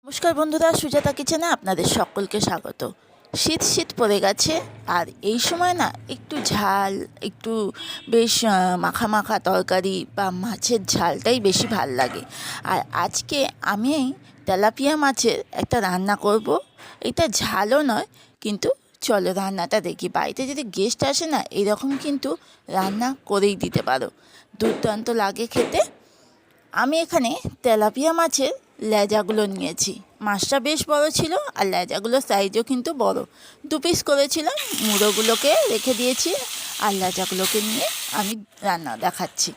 নমস্কার বন্ধুরা, সুজাতা কিচেনে আপনাদের সকলকে স্বাগত। শীত শীত পড়ে গেছে, আর এই সময় না একটু ঝাল, একটু বেশ মাখা মাখা তরকারি বা মাছের ঝালটাই বেশি ভাল লাগে। আর আজকে আমি তেলাপিয়া মাছের একটা রান্না করব। এটা ঝালও নয়, কিন্তু চলো রান্নাটা দেখি। বাড়িতে যদি গেস্ট আসে না, এরকম কিন্তু রান্না করেই দিতে পারো, দুর্দান্ত লাগে খেতে। আমি এখানে তেলাপিয়া মাছের লেজাগুলো নিয়েছি। মাছটা বেশ বড় ছিল, আর লেজাগুলোর সাইজও কিন্তু বড়। 2 পিস করেছিলাম। মুড়োগুলোকে রেখে দিয়েছি, আর লেজাগুলোকে নিয়ে আমি রান্না দেখাচ্ছি।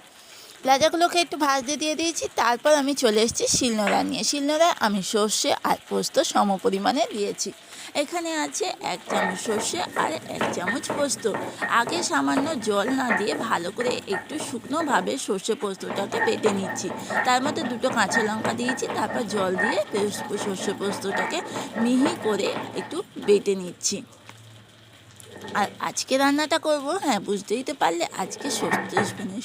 লেজাগুলোকে একটু ভাজতে দিয়ে দিয়েছি। তারপর আমি চলে এসেছি শিলনোড়া নিয়ে। শিলনোড়ায় আমি সর্ষে আর পোস্ত সম পরিমাণে দিয়েছি। এখানে আছে 1 চামচ সর্ষে আর 1 চামচ পোস্ত। আগে সামান্য জল না দিয়ে ভালো করে একটু শুকনোভাবে সর্ষে পোস্তটাকে বেটে নিচ্ছি। তার মধ্যে 2টো কাঁচা লঙ্কা দিয়েছি। তারপর জল দিয়ে সর্ষে পোস্তটাকে মিহি করে একটু বেটে নিচ্ছি। আর আজকে রান্নাটা করব, হ্যাঁ বুঝতেই তো পারলে, আজকে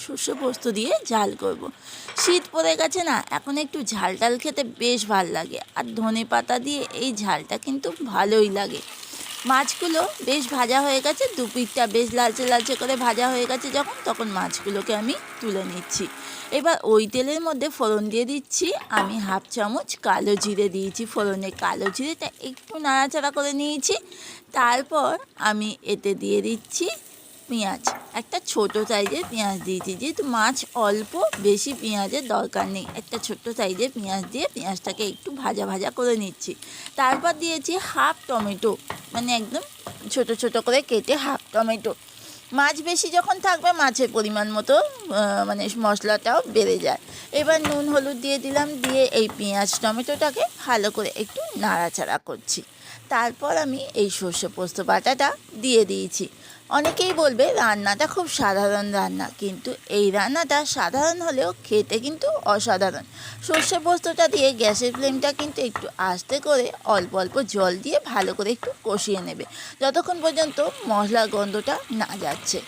সর্ষে পোস্ত দিয়ে ঝাল করব। শীত পড়ে গেছে না, এখন একটু ঝাল টাল খেতে বেশ ভাল লাগে। আর ধনে পাতা দিয়ে এই ঝালটা কিন্তু ভালোই লাগে। মাছগুলো বেশ ভাজা হয়ে গেছে, 2 পিঠটা বেশ লালচে লালচে করে ভাজা হয়ে গেছে তখন মাছগুলোকে আমি তুলে নিচ্ছি। এবার ওই তেলের মধ্যে ফোড়ন দিয়ে দিচ্ছি। আমি 1/2 চামচ কালো জিরে দিয়েছি ফোড়নে। কালো জিরেটা একটু নাড়াচাড়া করে নিয়েছি। তারপর আমি এতে দিয়ে দিচ্ছি পেঁয়াজ। একটা ছোট সাইজের পেঁয়াজ দিয়েছি, যেহেতু মাছ অল্প, বেশি পেঁয়াজের দরকার নেই। একটা ছোট্ট সাইজের পেঁয়াজ দিয়ে পেঁয়াজটাকে একটু ভাজা ভাজা করে নিচ্ছি। তারপর দিয়েছি 1/2 টমেটো, মানে একদম ছোট ছোট করে কেটে 1/2 টমেটো। মাছ বেশি যখন থাকবে, মাছের পরিমাণ মতো মানে মশলাটাও বেড়ে যায়। এবার নুন হলুদ দিয়ে দিলাম, দিয়ে এই পেঁয়াজ টমেটোটাকে ভালো করে একটু নাড়াচাড়া করছি। তারপর আমি এই সর্ষে পোস্ত বাটাটা দিয়ে দিয়েছি। অনেকেই বলবে রান্নাটা খুব সাধারণ রান্না, কিন্তু এই রান্নাটা সাধারণ হলেও খেতে কিন্তু অসাধারণ। সর্ষে পোস্তটা দিয়ে গ্যাসের ফ্লেমটা কিন্তু একটু আস্তে করে অল্প অল্প জল দিয়ে ভালো করে একটু কষিয়ে নেবে, যতক্ষণ পর্যন্ত মশলার গন্ধটা না যাচ্ছে।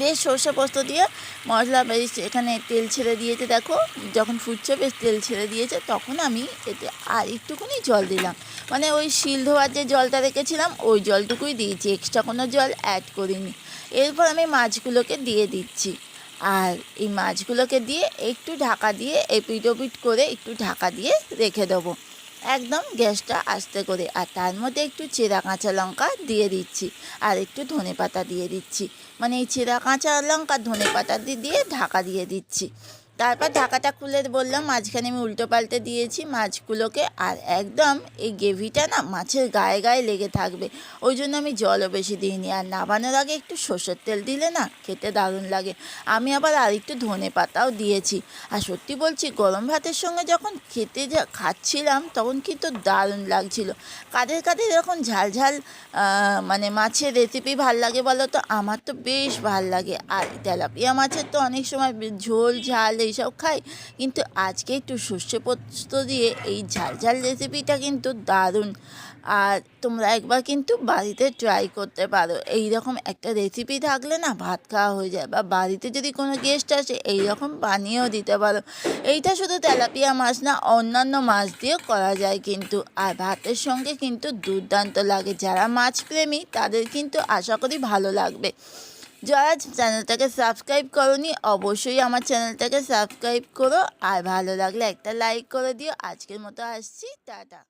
বেশ সর্ষে পোস্ত দিয়ে মশলা বেশ এখানে তেল ছেড়ে দিয়েছে, দেখো যখন ফুটছে বেশ তেল ছেড়ে দিয়েছে, তখন আমি এতে আর একটুখানি জল দিলাম। মানে ওই শিল ধোয়ার যে জলটা রেখেছিলাম ওই জলটুকুই দিয়েছি, এক্সট্রা কোনো জল অ্যাড করিনি। এরপর আমি মাছগুলোকে দিয়ে দিচ্ছি। আর এই মাছগুলোকে দিয়ে একটু ঢাকা দিয়ে এপিট ওপিট করে একটু ঢাকা দিয়ে রেখে দেবো, একদম গ্যাসটা আস্তে করে। আর তার মধ্যে একটু চেরা কাঁচা লঙ্কা দিয়ে দিচ্ছি, আর একটু ধনে পাতা দিয়ে দিচ্ছি। মানে এই চেরা কাঁচা লঙ্কা ধনে পাতা দিয়ে ঢাকা দিয়ে দিচ্ছি। তারপর ঢাকাটা খুলে বললাম, মাঝখানে আমি উল্টো পাল্টে দিয়েছি মাছগুলোকে। আর একদম এই গ্রেভিটা না মাছের গায়ে গায়ে লেগে থাকবে, ওই জন্য আমি জলও বেশি দিইনি। আর নামানোর আগে একটু সর্ষের তেল দিলে না খেতে দারুণ লাগে। আমি আবার আর একটু ধনে পাতাও দিয়েছি। আর সত্যি বলছি, গরম ভাতের সঙ্গে যখন খাচ্ছিলাম তখন কিন্তু দারুণ লাগছিল। কাদের কাদের এরকম ঝাল ঝাল মানে মাছের রেসিপি ভাল লাগে বলো তো? আমার তো বেশ ভাল লাগে। আর তেলাপিয়া মাছের তো অনেক সময় ঝোল ঝাল এইসব খাই, কিন্তু আজকে একটু সর্ষে পোস্ত দিয়ে এই ঝাল ঝাল রেসিপিটা কিন্তু দারুণ। আর তোমরা একবার কিন্তু বাড়িতে ট্রাই করতে পারো। এই রকম একটা রেসিপি থাকলে না ভাত খাওয়া হয়ে যায়, বা বাড়িতে যদি কোনো গেস্ট আসে এই রকম বানিয়েও দিতে পারো। এইটা শুধু তেলাপিয়া মাছ না, অন্যান্য মাছ দিয়েও করা যায় কিন্তু। আর ভাতের সঙ্গে কিন্তু দুর্দান্ত লাগে। যারা মাছ প্রেমী তাদের কিন্তু আশা করি ভালো লাগবে। যারা চ্যানেলটাকে সাবস্ক্রাইব করোনি, অবশ্যই আমার চ্যানেলটাকে সাবস্ক্রাইব করো। আর ভালো লাগলে একটা লাইক করে দিও। আজকের মতো আসছি, টাটা।